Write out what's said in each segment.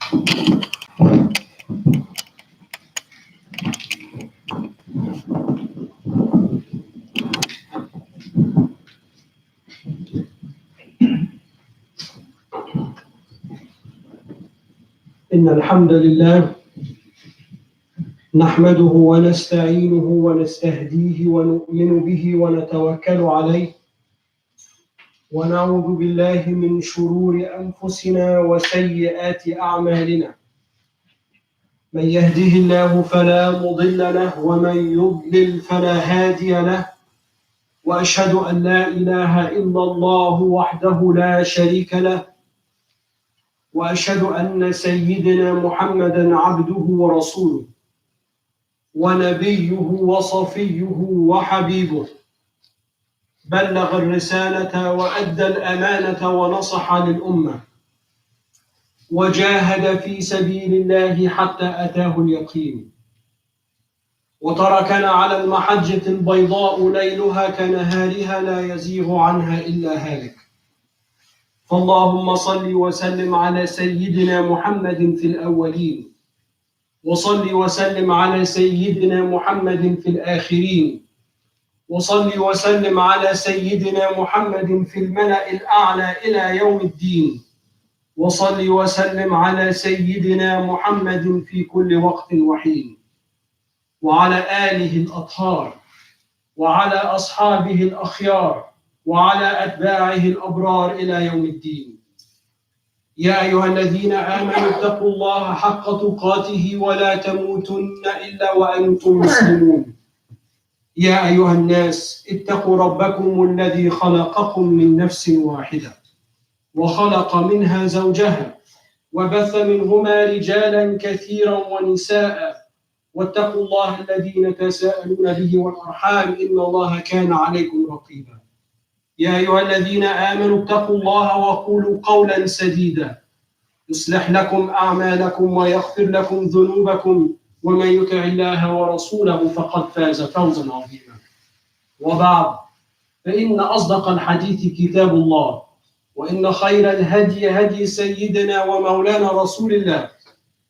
إن الحمد لله نحمده ونستعينه ونستهديه ونؤمن به ونتوكل عليه ونعوذ بالله من شرور أنفسنا وسيئات أعمالنا من يهده الله فلا مضل له ومن يضلل فلا هادي له وأشهد أن لا إله إلا الله وحده لا شريك له وأشهد أن سيدنا محمدًا عبده ورسوله ونبيه وصفيه وحبيبه بلغ الرسالة وأدى الأمانة ونصح للأمة وجاهد في سبيل الله حتى أتاه اليقين وتركنا على المحجة البيضاء ليلها كنهارها لا يزيغ عنها إلا هالك فاللهم صل وسلم على سيدنا محمد في الأولين وصل وسلم على سيدنا محمد في الآخرين وصل وسلم على سيدنا محمد في الملأ الأعلى إلى يوم الدين وصل وسلم على سيدنا محمد في كل وقت وحين وعلى آله الأطهار وعلى أصحابه الأخيار وعلى أتباعه الأبرار إلى يوم الدين يا أيها الذين آمنوا اتقوا الله حق تقاته ولا تموتن إلا وأنتم مسلمون يا أيها الناس اتقوا ربكم الذي خلقكم من نفس واحدة وخلق منها زوجها وبث منهما رجالا كثيرا ونساء واتقوا الله الذين تساءلون به والأرحام إن الله كان عليكم رقيبا يا أيها الذين آمنوا اتقوا الله وقولوا قولا سديدا يصلح لكم أعمالكم ويغفر لكم ذنوبكم ومن يطع الله ورسوله فقد فاز فوزا عظيما وبعد فإن أصدق الحديث كتاب الله وإن خير الهدي هدي سيدنا ومولانا رسول الله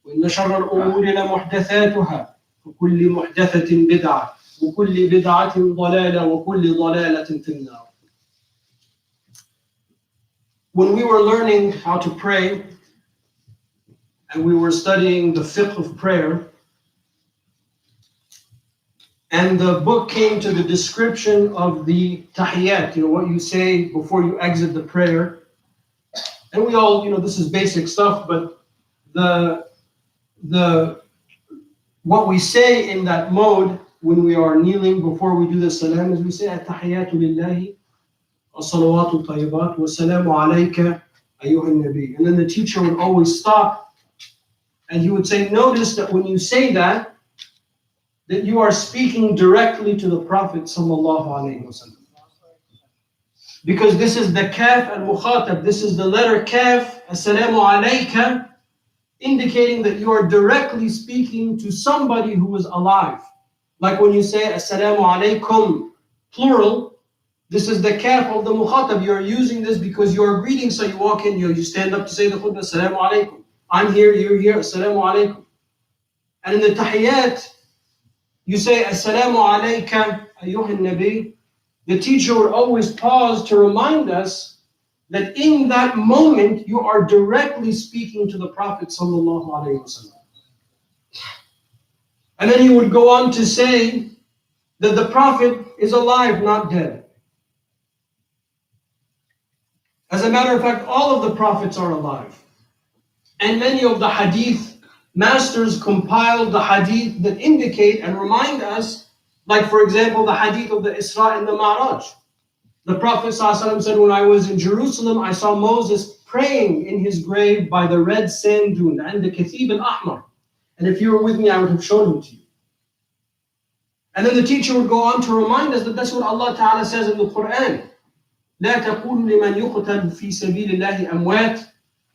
وإن شر الأمور لمحدثاتها وكل محدثة بدعة وكل بدعة ضلالة وكل ضلالة في النار. When we were learning how to pray and we were studying the fiqh of prayer, and the book came to the description of the tahiyyat, what you say before you exit the prayer. And we all, this is basic stuff, but what we say in that mode when we are kneeling before we do the salam is we say at-tahiyyatu lillahi as-salawatu tayyibat wa salamu alayka ayyuhan nabi. And then the teacher would always stop and he would say, notice that when you say that you are speaking directly to the Prophet sallallahu alaihi wasallam. Because this is the kaf al-mukhatab, this is the letter kaf, assalamu alayka, indicating that you are directly speaking to somebody who is alive. Like when you say assalamu alaykum, plural, this is the kaf of the mukhatab. You are using this because you are greeting, so you walk in, you stand up to say the khutbah, assalamu alaykum. I'm here, you're here, assalamu alaykum. And in the tahiyyat, you say, Assalamu alayka ayyuhan nabi. The teacher would always pause to remind us that in that moment, you are directly speaking to the Prophet sallallahu alayhi wasallam. And then he would go on to say that the Prophet is alive, not dead. As a matter of fact, all of the Prophets are alive. And many of the hadith masters compiled the hadith that indicate and remind us, like for example, the hadith of the Isra and the Ma'raj. The Prophet ﷺ said, when I was in Jerusalem, I saw Moses praying in his grave by the red sand dune, and the Kathib al-Ahmar. And if you were with me, I would have shown him to you. And then the teacher would go on to remind us that that's what Allah Ta'ala says in the Quran. لا تقولوا لمن يقتل في سبيل الله أموات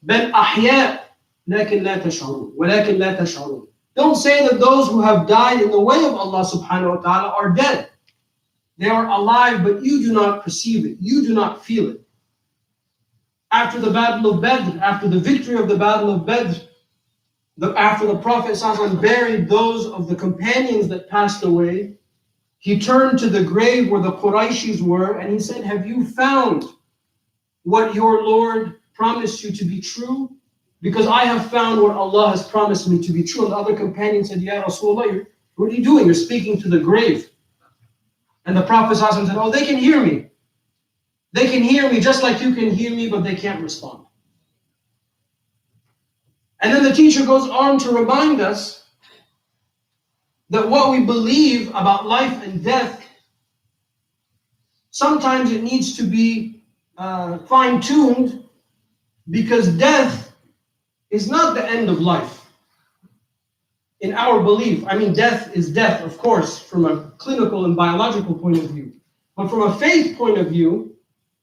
بل أحياء لكن لا تشعرون ولكن لا تشعرون. Don't say that those who have died in the way of Allah subhanahu wa ta'ala are dead. They are alive, but you do not perceive it. You do not feel it. After the Battle of Badr, after the victory of the Battle of Badr, After the Prophet ﷺ buried those of the companions that passed away, he turned to the grave where the Qurayshis were and he said, have you found what your Lord promised you to be true? Because I have found what Allah has promised me to be true. And the other companion said, Ya Rasulullah, what are you doing? You're speaking to the grave. And the Prophet ﷺ said, oh, they can hear me. They can hear me just like you can hear me, but they can't respond. And then the teacher goes on to remind us that what we believe about life and death, sometimes it needs to be fine-tuned, because death is not the end of life. In our belief, I mean, death is death, of course, from a clinical and biological point of view. But from a faith point of view,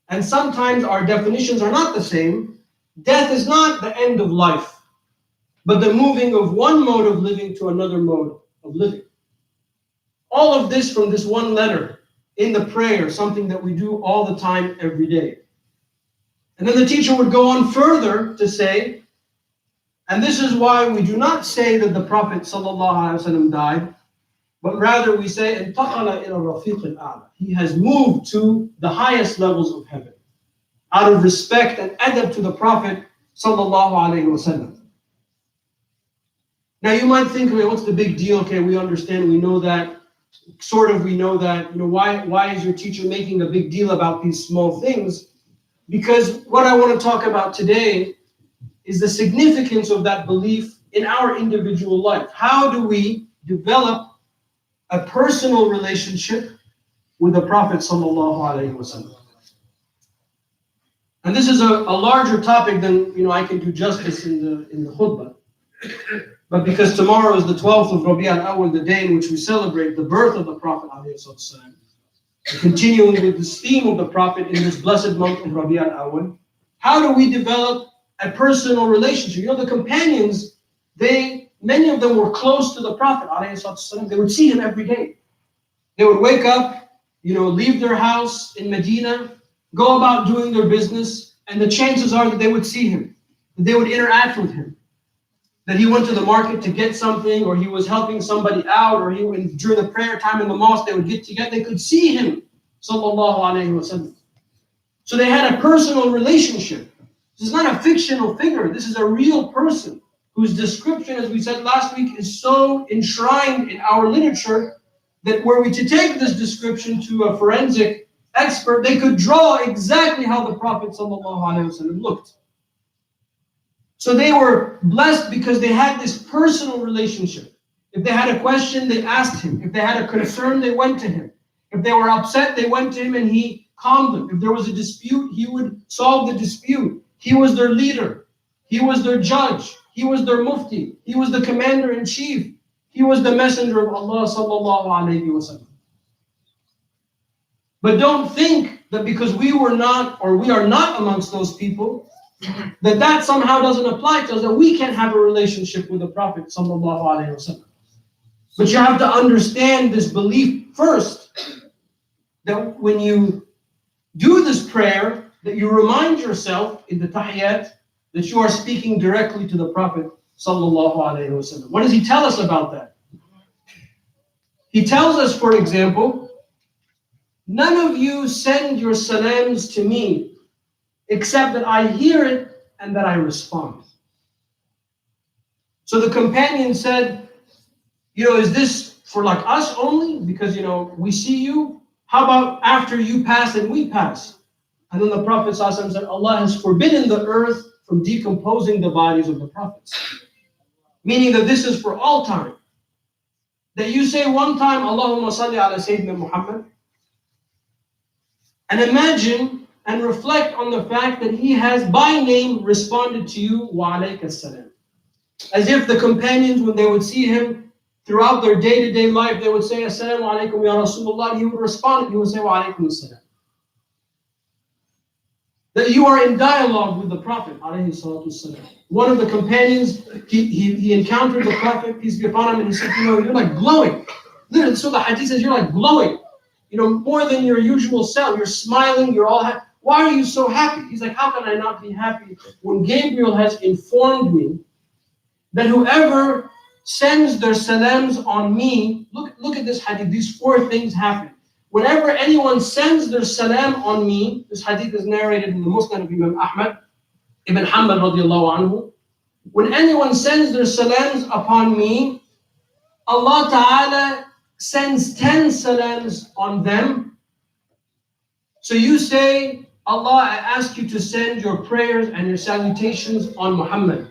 and sometimes our definitions are not the same, death is not the end of life, but the moving of one mode of living to another mode of living. All of this from this one letter in the prayer, something that we do all the time, every day. And then the teacher would go on further to say, and this is why we do not say that the Prophet ﷺ died, but rather we say, انتقل إلى الرفيق الأعلى. He has moved to the highest levels of heaven, out of respect and adab to the Prophet ﷺ. Now you might think, okay, what's the big deal? Okay, we understand, we know that, we know that. Why is your teacher making a big deal about these small things? Because what I want to talk about today is the significance of that belief in our individual life. How do we develop a personal relationship with the Prophet ﷺ? And this is a larger topic than I can do justice in the khutbah. But because tomorrow is the 12th of Rabi' al-Awwal, the day in which we celebrate the birth of the Prophet ﷺ, continuing with this theme of the Prophet in this blessed month of Rabi' al-Awwal, how do we develop a personal relationship? The companions, many of them were close to the Prophet ﷺ. They would see him every day. They would wake up, leave their house in Medina, go about doing their business, and the chances are that they would see him, that they would interact with him, that he went to the market to get something, or he was helping somebody out, or during the prayer time in the mosque, they would get together. They could see him, sallallahu alaihi wasallam. So they had a personal relationship. This is not a fictional figure. This is a real person whose description, as we said last week, is so enshrined in our literature that were we to take this description to a forensic expert, they could draw exactly how the Prophet ﷺ looked. So they were blessed because they had this personal relationship. If they had a question, they asked him. If they had a concern, they went to him. If they were upset, they went to him and he calmed them. If there was a dispute, he would solve the dispute. He was their leader. He was their judge. He was their mufti. He was the commander-in-chief. He was the messenger of Allah sallallahu alayhi wa sallam. But don't think that because we are not amongst those people, that somehow doesn't apply to us, that we can have a relationship with the Prophet sallallahu alayhi wa sallam. But you have to understand this belief first, that when you do this prayer, that you remind yourself in the tahiyyat that you are speaking directly to the Prophet sallallahu alaihi wasallam. What does he tell us about that? He tells us, for example, none of you send your salams to me except that I hear it and that I respond. So the companion said, is this for like us only? Because, we see you. How about after you pass and we pass? And then the Prophet ﷺ said, Allah has forbidden the earth from decomposing the bodies of the prophets. Meaning that this is for all time. That you say one time, Allahumma salli ala Sayyidina Muhammad, and imagine and reflect on the fact that he has by name responded to you, wa alayka salam. As if the companions, when they would see him throughout their day-to-day life, they would say, Assalamu alaikum ya Rasulullah. He would respond, he would say, wa alaykum salam. That you are in dialogue with the Prophet alayhi salatu wasalam. One of the companions, he encountered the Prophet, peace be upon him, and he said, you're like glowing. Literally, so the hadith says you're like glowing. More than your usual self. You're smiling, you're all happy. Why are you so happy? He's like, how can I not be happy when Gabriel has informed me that whoever sends their salams on me, look at this hadith, these four things happen. Whenever anyone sends their salam on me, this hadith is narrated in the Musnad of Imam Ahmad, Ibn Hanbal radiallahu anhu. When anyone sends their salams upon me, Allah Ta'ala sends 10 salams on them. So you say, Allah, I ask you to send your prayers and your salutations on Muhammad.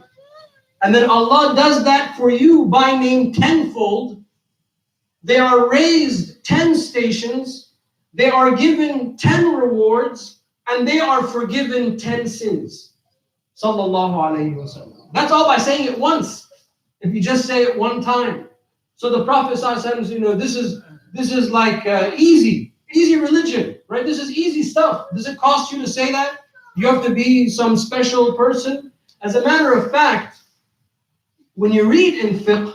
And then Allah does that for you by name tenfold. They are raised 10 stations, they are given 10 rewards, and they are forgiven 10 sins. Sallallahu alayhi wa sallam. That's all by saying it once. If you just say it one time. So the Prophet says, this is like easy religion, right? This is easy stuff. Does it cost you to say that? You have to be some special person? As a matter of fact, when you read in fiqh,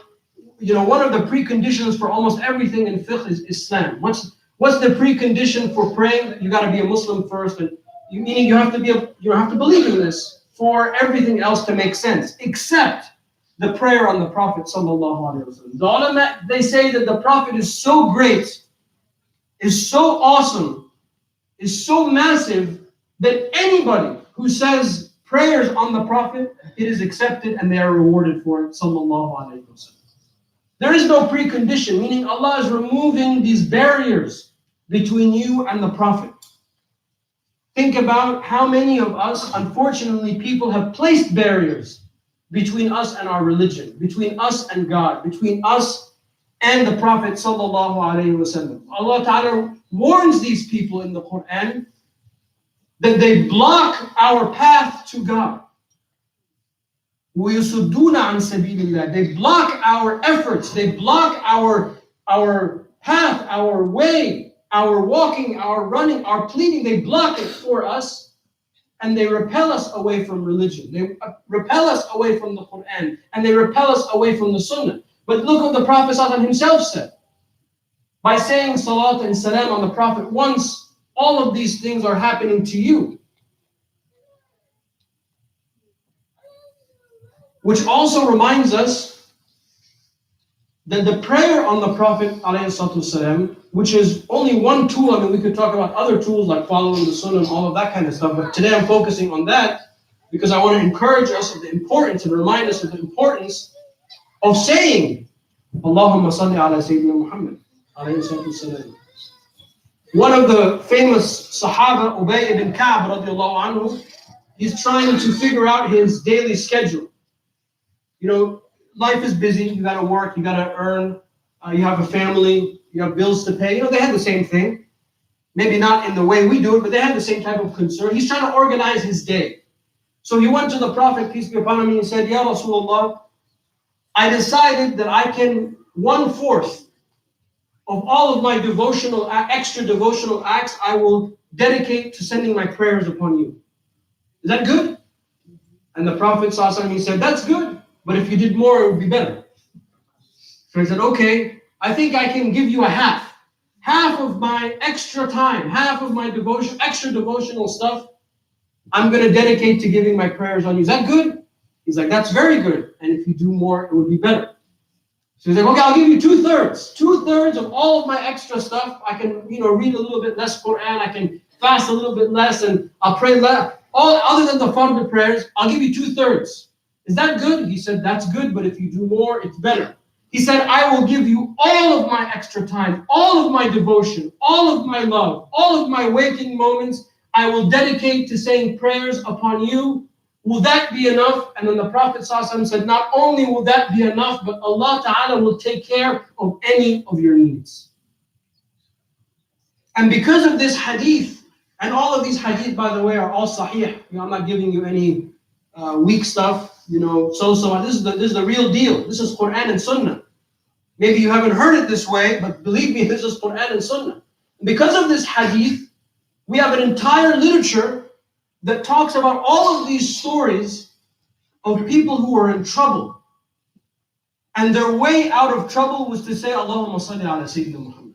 one of the preconditions for almost everything in fiqh is Islam. What's the precondition for praying? You got to be a Muslim first, and meaning you have to believe in this for everything else to make sense, except the prayer on the Prophet sallallahu alaihi wasallam. The ulama, they say that the Prophet is so great, is so awesome, is so massive that anybody who says prayers on the Prophet, it is accepted and they are rewarded for it, sallallahu alaihi wasallam. There is no precondition, meaning Allah is removing these barriers between you and the Prophet. Think about how many of us, unfortunately, people have placed barriers between us and our religion, between us and God, between us and the Prophet sallallahu alaihi wasallam. Allah Ta'ala warns these people in the Quran that they block our path to God. وَيُصُدُّونَ عَنْ سَبِيلِ اللَّهِ. They block our efforts, they block our path, our way, our walking, our running, our pleading. They block it for us, and they repel us away from religion. They repel us away from the Quran, and they repel us away from the Sunnah. But look what the Prophet ﷺ himself said. By saying salat and salam on the Prophet once, all of these things are happening to you. Which also reminds us that the prayer on the Prophet ﷺ, which is only one tool. I mean, we could talk about other tools like following the Sunnah and all of that kind of stuff, but today I'm focusing on that because I want to encourage us of the importance and remind us of the importance of saying Allahumma salli ala Sayyidina Muhammad alayhi salatu. One of the famous Sahaba, Ubay ibn Ka'b radiallahu anhu, he's trying to figure out his daily schedule. Life is busy, you gotta work, you gotta earn, you have a family, you have bills to pay. They had the same thing. Maybe not in the way we do it, but they had the same type of concern. He's trying to organize his day. So he went to the Prophet, peace be upon him, and said, Ya Rasulullah, I decided that I can 1/4 of all of my extra devotional acts, I will dedicate to sending my prayers upon you. Is that good? And the Prophet ﷺ, he said, that's good, but if you did more, it would be better. So he said, okay, I think I can give you a half. Half of my extra time, half of my extra devotional stuff, I'm going to dedicate to giving my prayers on you. Is that good? He's like, that's very good. And if you do more, it would be better. So he's like, okay, I'll give you 2/3. 2/3 of all of my extra stuff. I can, read a little bit less Quran. I can fast a little bit less, and I'll pray less. All other than the fard prayers, I'll give you 2/3. Is that good? He said, that's good, but if you do more, it's better. He said, I will give you all of my extra time, all of my devotion, all of my love, all of my waking moments, I will dedicate to saying prayers upon you. Will that be enough? And then the Prophet ﷺ said, not only will that be enough, but Allah Ta'ala will take care of any of your needs. And because of this hadith, and all of these hadith, by the way, are all sahih. I'm not giving you any weak stuff, so. This is the real deal. This is Quran and Sunnah. Maybe you haven't heard it this way, but believe me, this is Quran and Sunnah. And because of this hadith, we have an entire literature that talks about all of these stories of people who were in trouble. And their way out of trouble was to say, Allahumma salli ala Sayyidina Muhammad.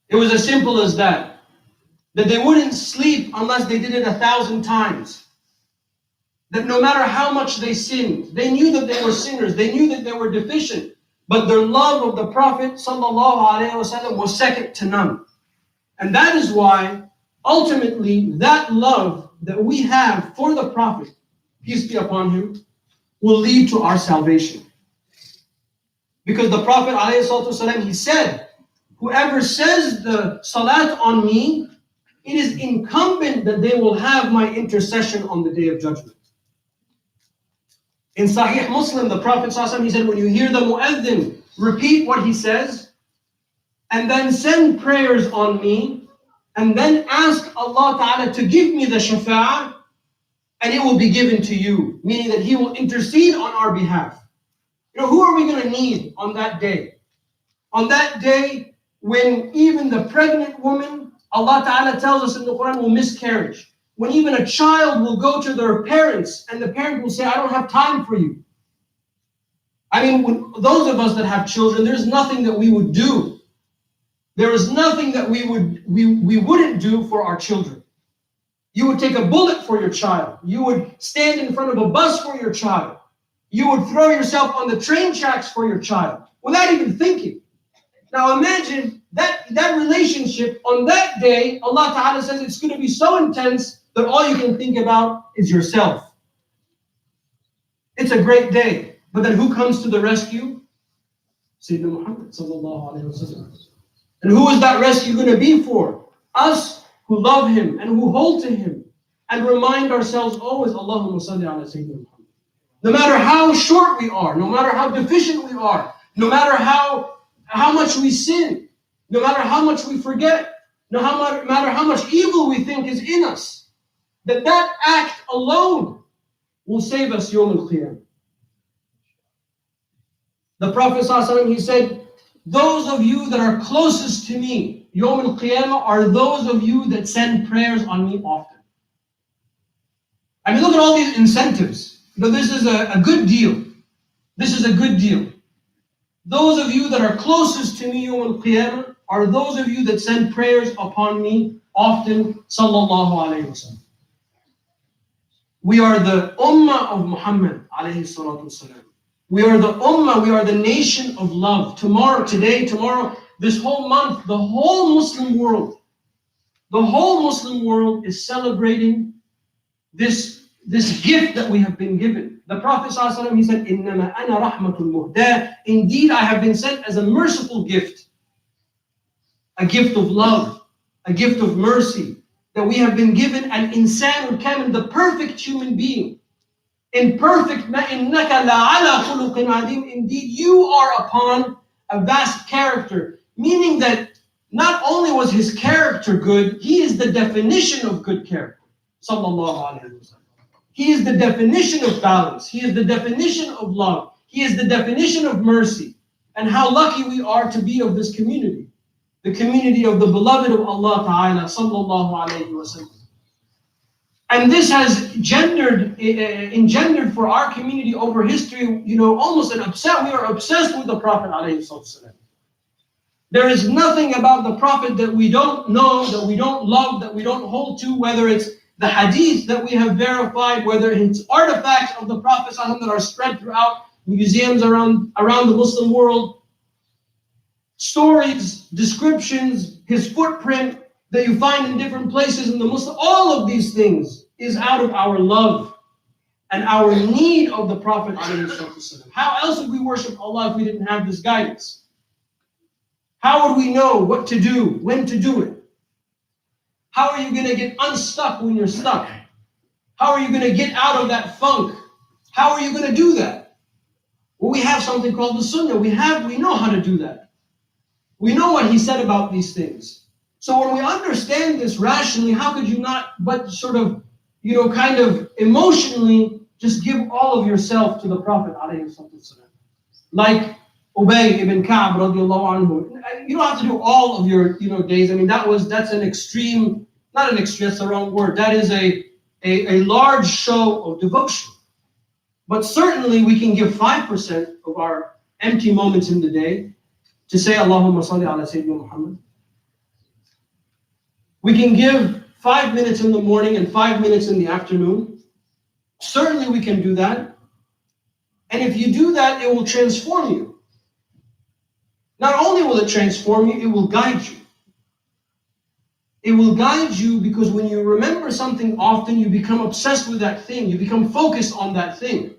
It was as simple as that. That they wouldn't sleep unless they did it 1,000 times. that no matter how much they sinned, they knew that they were sinners, they knew that they were deficient, but their love of the Prophet ﷺ was second to none. And that is why, ultimately, that love that we have for the Prophet, peace be upon him, will lead to our salvation. Because the Prophet ﷺ, he said, whoever says the salat on me, it is incumbent that they will have my intercession on the Day of Judgment. In Sahih Muslim, the Prophet ﷺ, he said, when you hear the mu'adhin repeat what he says, and then send prayers on me, and then ask Allah Ta'ala to give me the shafa'ah, and it will be given to you, meaning that He will intercede on our behalf. Who are we going to need on that day? On that day, when even the pregnant woman, Allah Ta'ala tells us in the Quran, will miscarriage. When even a child will go to their parents, and the parent will say, I don't have time for you. I mean, those of us that have children, there's nothing that we would do. There is nothing that we wouldn't do for our children. You would take a bullet for your child. You would stand in front of a bus for your child. You would throw yourself on the train tracks for your child without even thinking. Now imagine that relationship on that day, Allah Ta'ala says it's going to be so intense that all you can think about is yourself. It's a great day. But then who comes to the rescue? Sayyidina Muhammad sallallahu alayhi wa sallam. And who is that rescue going to be for? Us who love him and who hold to him and remind ourselves always, Allahumma salli ala Sayyidina Muhammad. No matter how short we are, no matter how deficient we are, no matter how much we sin, no matter how much we forget, no matter how much evil we think is in us, that act alone will save us Yawm al-Qiyamah. The Prophet ﷺ, he said, those of you that are closest to me, Yawm al-Qiyamah, are those of you that send prayers on me often. I mean, look at all these incentives. This is a good deal. This is a good deal. Those of you that are closest to me, Yawm al-Qiyamah, are those of you that send prayers upon me often, sallallahu alayhi wa sallam. We are the ummah of Muhammad, alayhi salatu wasalam. We are the ummah, we are the nation of love. Tomorrow, this whole month, the whole Muslim world is celebrating this gift that we have been given. The Prophet ﷺ, he said, إِنَّمَا أَنَا رَحْمَةٌ مُهْدَاةٌ. Indeed, I have been sent as a merciful gift. A gift of love, a gift of mercy. That we have been given an insan kamil, the perfect human being. Imperfect, إِنَّكَ لَعَلَى خُلُقٍ عَظِيمٍ. Indeed, you are upon a vast character. Meaning that not only was his character good, he is the definition of good character. Sallallahu alayhi wa sallam. He is the definition of balance. He is the definition of love. He is the definition of mercy. And how lucky we are to be of this community. The community of the beloved of Allah Ta'ala, sallallahu alayhi wa sallam. And this has engendered for our community over history, almost an upset. We are obsessed with the Prophet alayhi sallam. There is nothing about the Prophet that we don't know, that we don't love, that we don't hold to, whether it's the hadith that we have verified, whether it's artifacts of the Prophet ﷺ that are spread throughout museums around the Muslim world, stories, descriptions, his footprint that you find in different places in the Muslim, all of these things is out of our love and our need of the Prophet ﷺ. How else would we worship Allah if we didn't have this guidance? How would we know what to do, when to do it? How are you going to get unstuck when you're stuck? How are you going to get out of that funk? How are you going to do that? Well, we have something called the Sunnah. We know how to do that. We know what he said about these things. So when we understand this rationally, how could you not but sort of, kind of emotionally just give all of yourself to the Prophet ﷺ? Like Ubay ibn Ka'b radiallahu anhu. You don't have to do all of your days. I mean, that's an extreme, not an extreme, that's the wrong word. That is a large show of devotion. But certainly we can give 5% of our empty moments in the day to say Allahumma salli ala Sayyidina Muhammad. We can give 5 minutes in the morning and 5 minutes in the afternoon Certainly we can do that. And if you do that, it will transform you. Not only will it transform you, it will guide you. It will guide you because when you remember something often, you become obsessed with that thing. You become focused on that thing.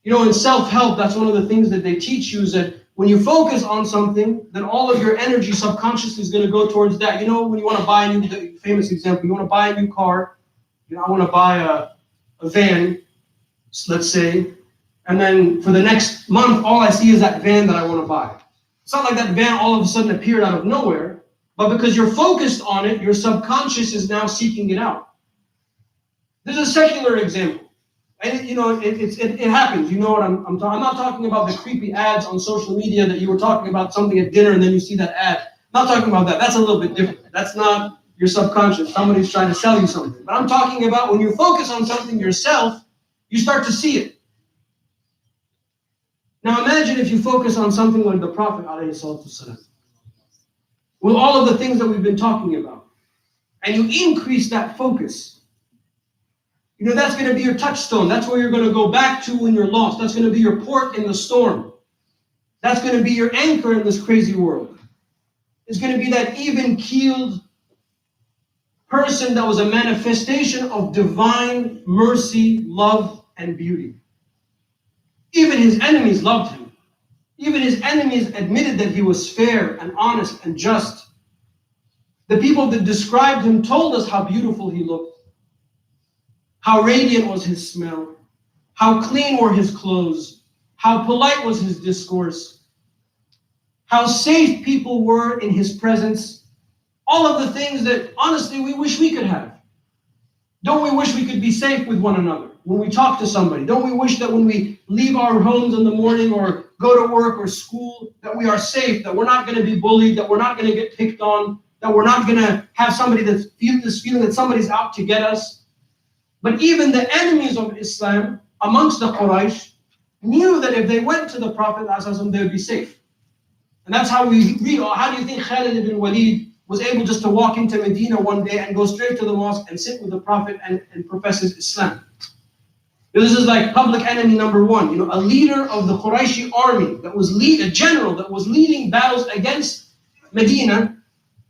You know, in self-help, that's one of the things that they teach you is that when you focus on something, then all of your energy subconsciously is going to go towards that. You know, when you want to buy a new, famous example, you want to buy a new car. You know, I want to buy a van, let's say, and then for the next month, all I see is that van that I want to buy. It's not like that van all of a sudden appeared out of nowhere, but because you're focused on it, your subconscious is now seeking it out. There's a secular example. And you know, it happens. You know what I'm talking. I'm not talking about the creepy ads on social media that you were talking about something at dinner and then you see that ad. I'm not talking about that. That's a little bit different. That's not your subconscious. Somebody's trying to sell you something. But I'm talking about when you focus on something yourself, you start to see it. Now imagine if you focus on something like the Prophet ﷺ, with all of the things that we've been talking about, and you increase that focus. You know, that's going to be your touchstone. That's where you're going to go back to when you're lost. That's going to be your port in the storm. That's going to be your anchor in this crazy world. It's going to be that even-keeled person that was a manifestation of divine mercy, love, and beauty. Even his enemies loved him. Even his enemies admitted that he was fair and honest and just. The people that described him told us how beautiful he looked, how radiant was his smell, how clean were his clothes, how polite was his discourse, how safe people were in his presence. All of the things that, honestly, we wish we could have. Don't we wish we could be safe with one another when we talk to somebody? Don't we wish that when we leave our homes in the morning or go to work or school, that we are safe, that we're not going to be bullied, that we're not going to get picked on, that we're not going to have somebody that's this feeling that somebody's out to get us? But even the enemies of Islam amongst the Quraysh knew that if they went to the Prophet ﷺ, they would be safe. And that's how we read. How do you think Khalid ibn Walid was able just to walk into Medina one day and go straight to the mosque and sit with the Prophet and profess his Islam? This is like public enemy number one. You know, a leader of the Qurayshi army that was a general that was leading battles against Medina.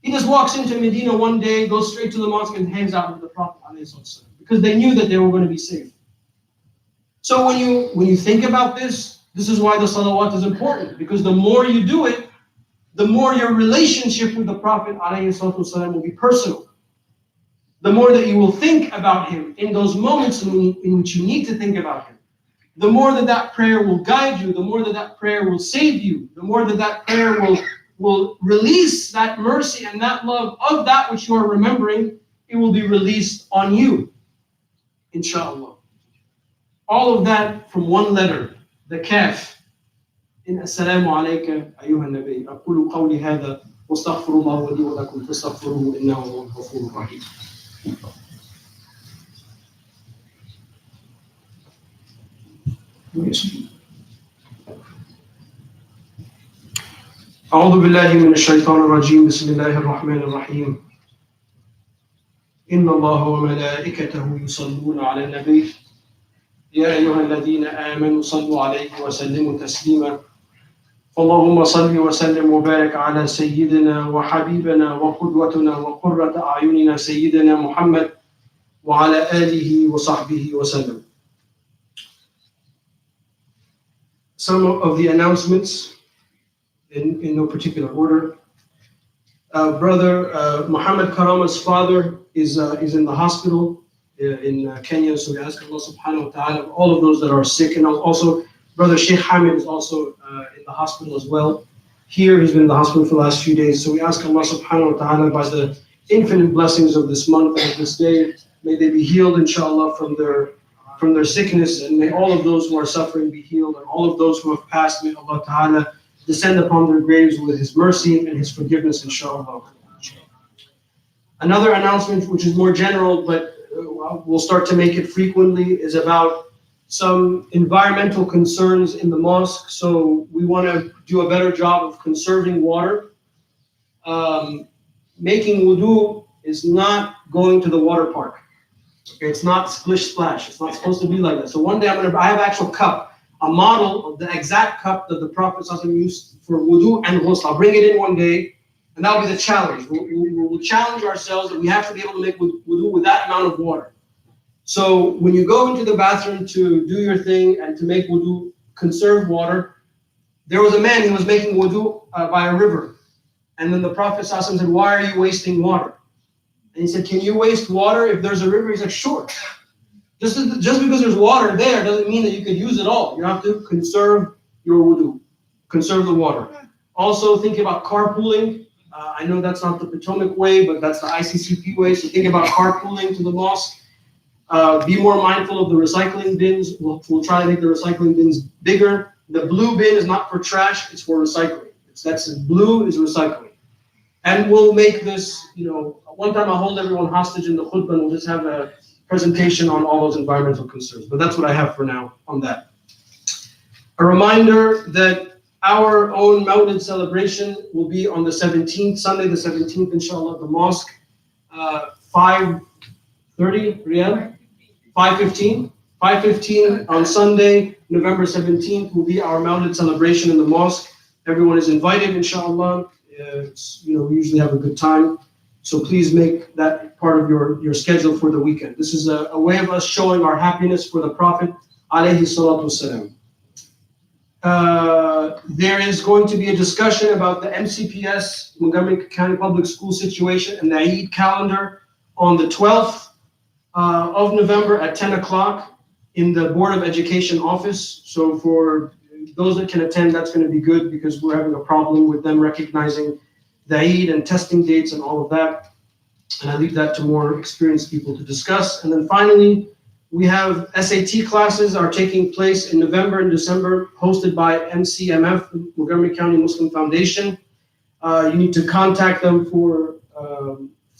He just walks into Medina one day, goes straight to the mosque and hangs out with the Prophet ﷺ, because they knew that they were going to be safe. So when you think about this is why the salawat is important, because the more you do it, the more your relationship with the Prophet ﷺ will be personal. The more that you will think about him in those moments in which you need to think about him. The more that prayer will guide you, the more that prayer will save you, the more that prayer will release that mercy and that love of that which you are remembering, it will be released on you, inshallah. All of that from one letter, the kaf. In Assalamu alayka ayyuha nabi. أقول قولي هذا واستغفر الله لي ولكم فاستغفروه إنه هو الغفور الرحيم. أعوذ بالله من الشيطان الرجيم. بسم الله الرحمن الرحيم. إن الله وملائكته يصلون على النبي يا أيها الذين آمنوا صلوا عليه وسلموا تسليما. اللهم صل وسلم وبارك على سيدنا وحبيبنا وقدوتنا وقرة أعيننا سيدنا محمد وعلى آله وصحبه وسلم. Some of the announcements in no particular order. Brother Muhammad Karama's father is in the hospital in Kenya, so we ask Allah subhanahu wa ta'ala, all of those that are sick, and also Brother Sheikh Hamid is also in the hospital as well. Here, he's been in the hospital for the last few days, so we ask Allah subhanahu wa ta'ala, by the infinite blessings of this month and of this day, may they be healed, inshallah, from their sickness, and may all of those who are suffering be healed, and all of those who have passed, may Allah ta'ala descend upon their graves with His mercy and His forgiveness, inshallah. Another announcement, which is more general, but we'll start to make it frequently, is about some environmental concerns in the mosque. So we want to do a better job of conserving water. Making wudu is not going to the water park. Okay, it's not splish splash. It's not supposed to be like that. So one day I have an actual cup, a model of the exact cup that the Prophet used for wudu and ghusl. I'll bring it in one day, and that'll be the challenge. We'll challenge ourselves that we have to be able to make wudu with that amount of water. So when you go into the bathroom to do your thing and to make wudu, conserve water. There was a man, he was making wudu by a river. And then the Prophet said, why are you wasting water? And he said, can you waste water if there's a river? He said, sure. Just because there's water there doesn't mean that you can use it all. You have to conserve your wudu, conserve the water. Also think about carpooling. I know that's not the Potomac way, but that's the ICCP way. So think about carpooling to the mosque. Be more mindful of the recycling bins. We'll try to make the recycling bins bigger. The blue bin is not for trash, it's for recycling. Blue is recycling. And we'll make this, one time I'll hold everyone hostage in the khutbah and we'll just have a presentation on all those environmental concerns. But that's what I have for now on that. A reminder that our own Mawlid celebration will be on the 17th, Sunday the 17th, inshallah, at the mosque, 5:30 Riyadh, 5:15. 5:15 on Sunday, November 17th, will be our Mawlid celebration in the mosque. Everyone is invited, inshallah. We usually have a good time. So please make that part of your schedule for the weekend. This is a way of us showing our happiness for the Prophet, alayhi salatu wasalam. There is going to be a discussion about the MCPS, Montgomery County Public School situation, and the Eid calendar on the 12th of November at 10 o'clock in the Board of Education office. So for those that can attend, that's going to be good because we're having a problem with them recognizing the Eid and testing dates and all of that. And I leave that to more experienced people to discuss. And then finally, we have SAT classes are taking place in November and December, hosted by MCMF, Montgomery County Muslim Foundation. You need to contact them for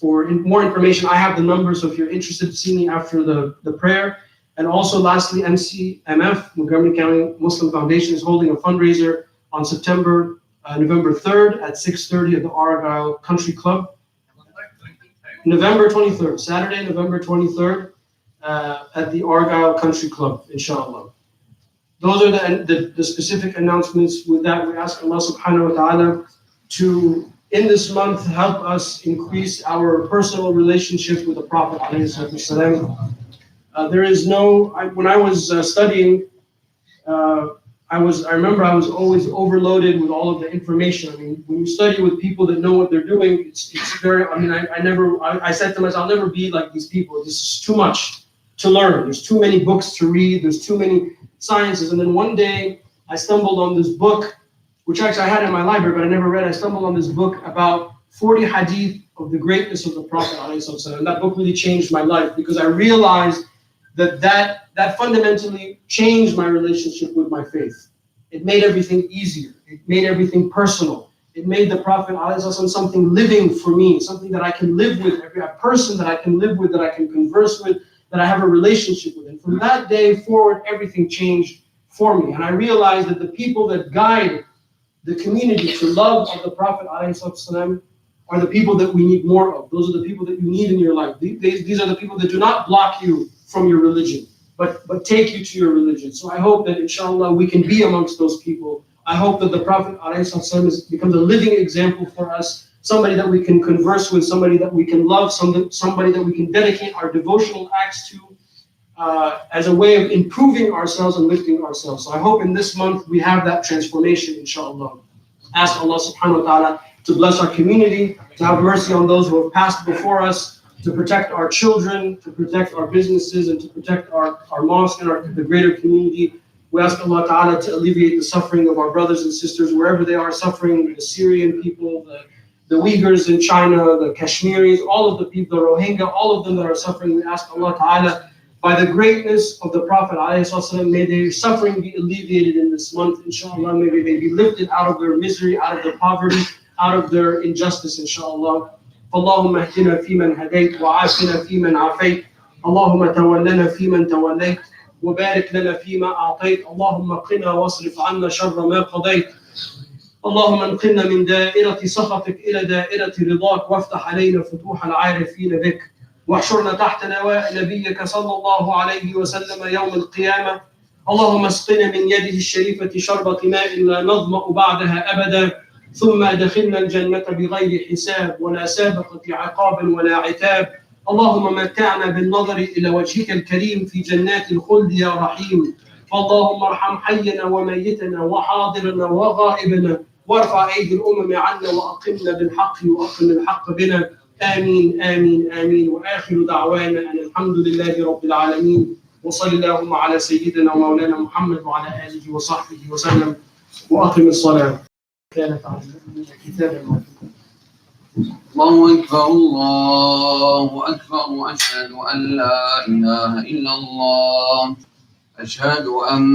more information. I have the number, so if you're interested, see me after the prayer. And also, lastly, MCMF, Montgomery County Muslim Foundation, is holding a fundraiser on November 3rd at 6:30 at the Argyle Country Club. November 23rd, Saturday, November 23rd, at the Argyle Country Club, inshallah. Those are the specific announcements. With that, we ask Allah subhanahu wa ta'ala to, in this month, help us increase our personal relationship with the Prophet alayhi salatu wasalam. When I was studying, I remember I was always overloaded with all of the information. I mean, when you study with people that know what they're doing, it's very, I said to myself, I'll never be like these people. This is too much to learn. There's too many books to read. There's too many sciences. And then one day I stumbled on this book, which actually I had in my library, but I never read. I stumbled on this book about 40 hadith of the greatness of the Prophet ﷺ. And that book really changed my life because I realized that fundamentally changed my relationship with my faith. It made everything easier. It made everything personal. It made the Prophet ﷺ something living for me, something that I can live with, a person that I can live with, that I can converse with, that I have a relationship with. And from that day forward, everything changed for me. And I realized that the people that guide the community to love of the Prophet ﷺ are the people that we need more of. Those are the people that you need in your life. These are the people that do not block you from your religion, but take you to your religion. So I hope that inshallah we can be amongst those people. I hope that the Prophet ﷺ becomes a living example for us, somebody that we can converse with, somebody that we can love, somebody that we can dedicate our devotional acts to as a way of improving ourselves and lifting ourselves. So I hope in this month we have that transformation, inshallah. Ask Allah subhanahu wa ta'ala to bless our community, to have mercy on those who have passed before us, to protect our children, to protect our businesses, and to protect our mosque and the greater community. We ask Allah Ta'ala to alleviate the suffering of our brothers and sisters wherever they are suffering, the Syrian people, the Uyghurs in China, the Kashmiris, all of the people, the Rohingya, all of them that are suffering. We ask Allah Ta'ala, by the greatness of the Prophet ﷺ, may their suffering be alleviated in this month, inshallah. May they be lifted out of their misery, out of their poverty, out of their injustice, inshallah. اللهم اهدنا فيمن هديت وعافنا فيمن عافيت اللهم تولنا فيمن توليت وبارك لنا فيما أعطيت اللهم قنا واصرف عنا شر ما قضيت اللهم انقلنا من دائرة سخطك إلى دائرة رضاك وافتح علينا فتوح العارفين بك واحشرنا تحت لواء نبيك صلى الله عليه وسلم يوم القيامة. اللهم اسقنا من يده الشريفة شربة ماء لا نظمأ بعدها أبدا، ثم أدخلنا الجنة بغير حساب ولا سابقة عقاب ولا عتاب. اللهم متعنا بالنظر إلى وجهك الكريم في جنات الخلد يا رحيم. اللهم ارحم حينا وميتنا وحاضرنا وغائبنا، وارفع أيدي الأمم عنا وأقمنا بالحق وأقم الحق بنا. آمين آمين آمين. وآخر دعوانا أن الحمد لله رب العالمين، وصلى اللهم على سيدنا ومولانا محمد وعلى آله وصحبه وسلم. وأقم الصلاة. كانت على المؤمنين كتابا موقوتا. الله أكبر الله أكبر، أشهد أن لا إله إلا الله، أشهد أن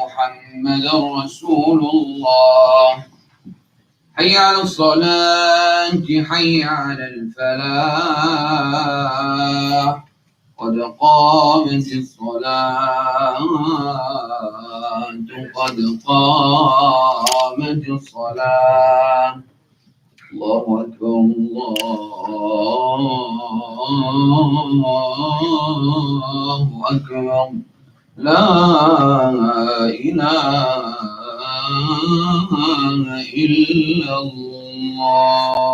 محمدا رسول الله. حي على الصلاة، حي على الفلاح، قد قامت الصلاة، قد قامت الصلاة. الله أكبر الله أكبر، لا إله إلا الله.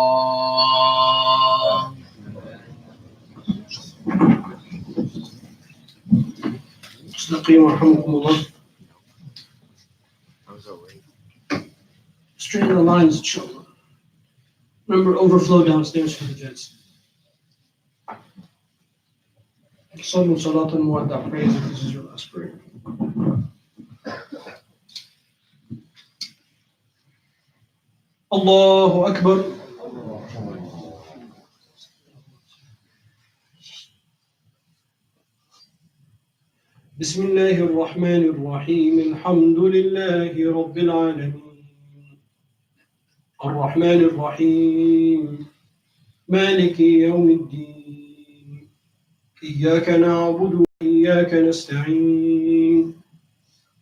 استقيم رحمكم الله. Straighten the lines, inshallah. Remember, overflow downstairs for the jets. Sallu salatan muwadda. Praise if this is your last prayer. Allahu Akbar. بسم الله الرحمن الرحيم. الحمد لله رب العالمين، الرحمن الرحيم، مالك يوم الدين، إياك نعبد وإياك نستعين،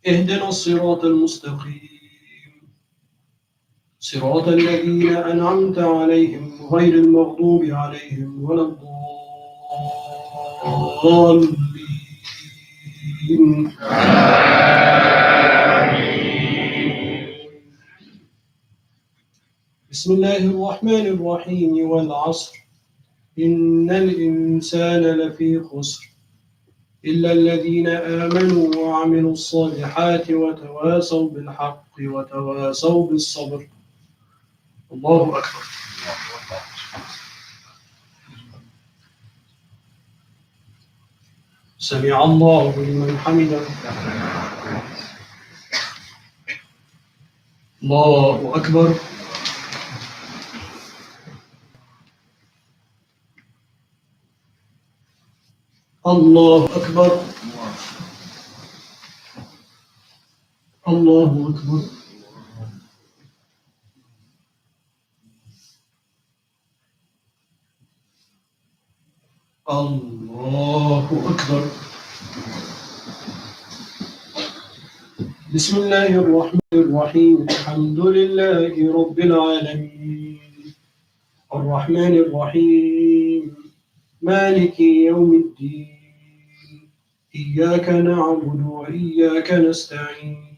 اهدنا الصراط المستقيم، صراط الذين أنعمت عليهم غير المغضوب عليهم ولا الضالين. بسم الله الرحمن الرحيم. والعصر إن الإنسان لفي خسر إلا الذين آمنوا وعملوا الصالحات وتواصوا بالحق وتواصوا بالصبر. الله أكبر. سمع الله لمن حمده. الله أكبر. الله أكبر. الله أكبر. الله أكبر. بسم الله الرحمن الرحيم. الحمد لله رب العالمين، الرحمن الرحيم، مالك يوم الدين، إياك نعبد وإياك نستعين،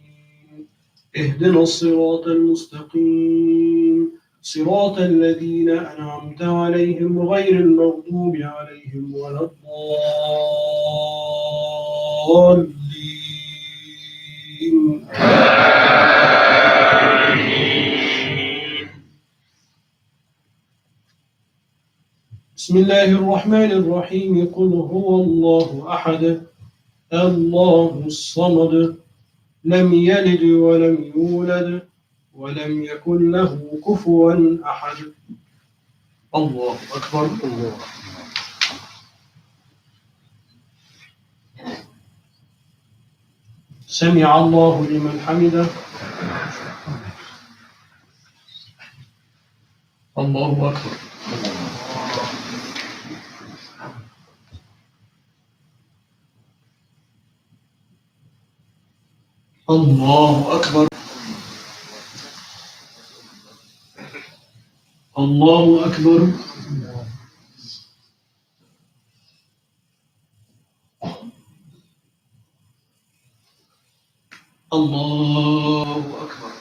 اهدنا الصراط المستقيم، صراط الذين أنعمت عليهم غير المغضوب عليهم ولا الضالين. بسم الله الرحمن الرحيم. قل هو الله أحد، الله الصمد، لم يلد ولم يولد ولم يكن له كفوا أحد. الله أكبر. الله. سمع الله لمن حمده. الله أكبر. الله أكبر. الله أكبر. الله أكبر.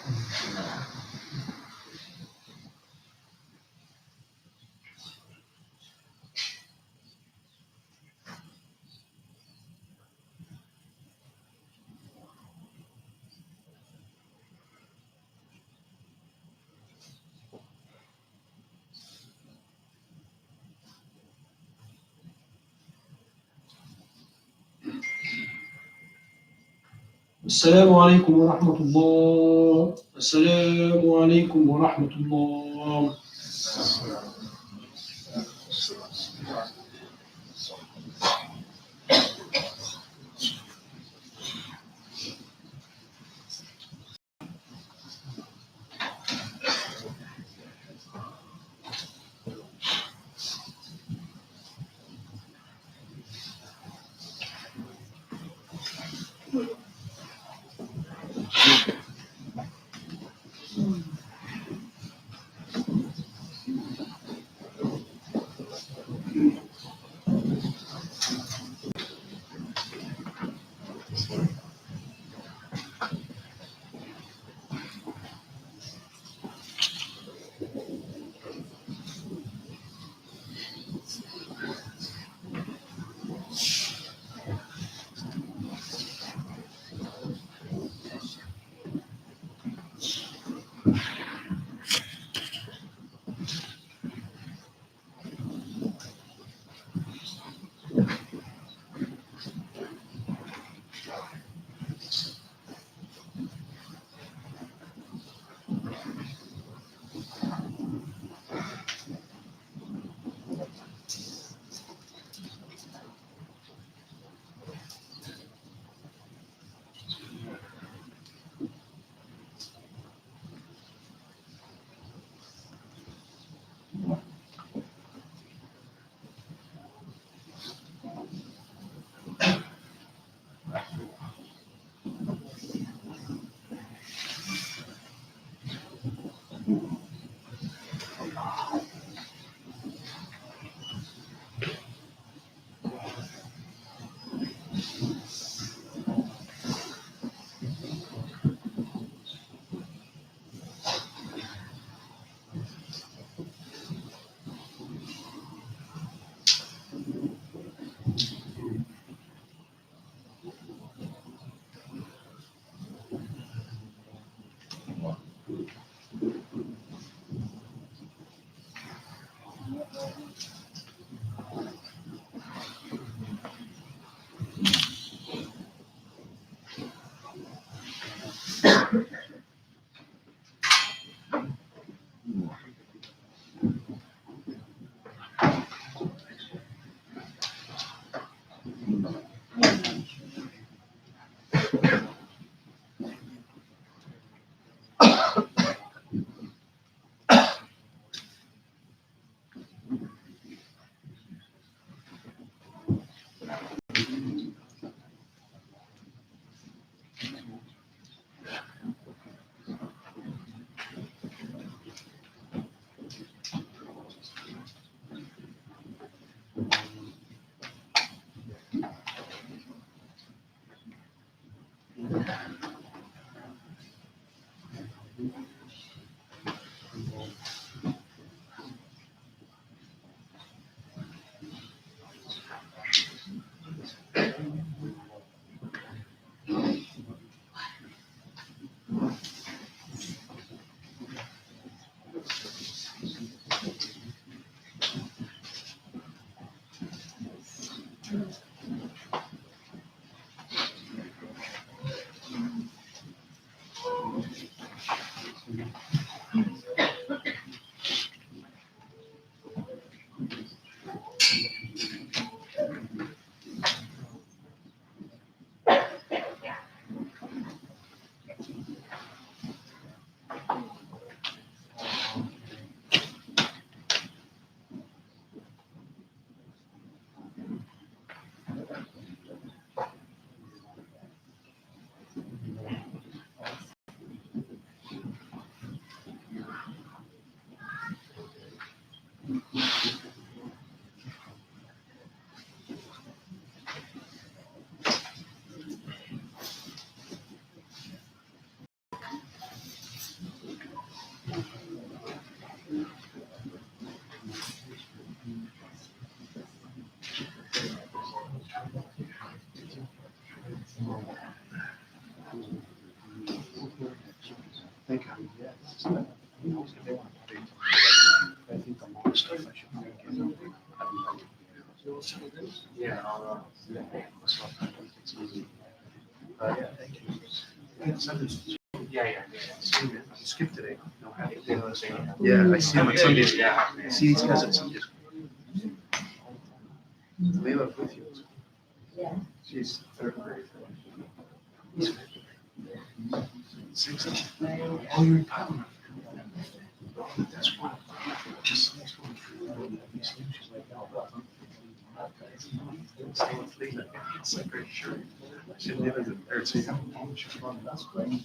السلام عليكم ورحمة الله. السلام عليكم ورحمة الله. Thank you. I think the more stuff I should make. Yeah, it's easy. Yeah, thank you. Yeah. See you, man. You skipped today. No, happy day. Yeah, I see him on Sundays. Yeah. I see these guys on Sundays. Layla with you. She's third grade. He's fifth grade. 16. Oh, you're in Potomac. That's why. This next one. She's like, stay with Layla. It's like, very sure. She lives in there. So you have a phone. She's running. That's great.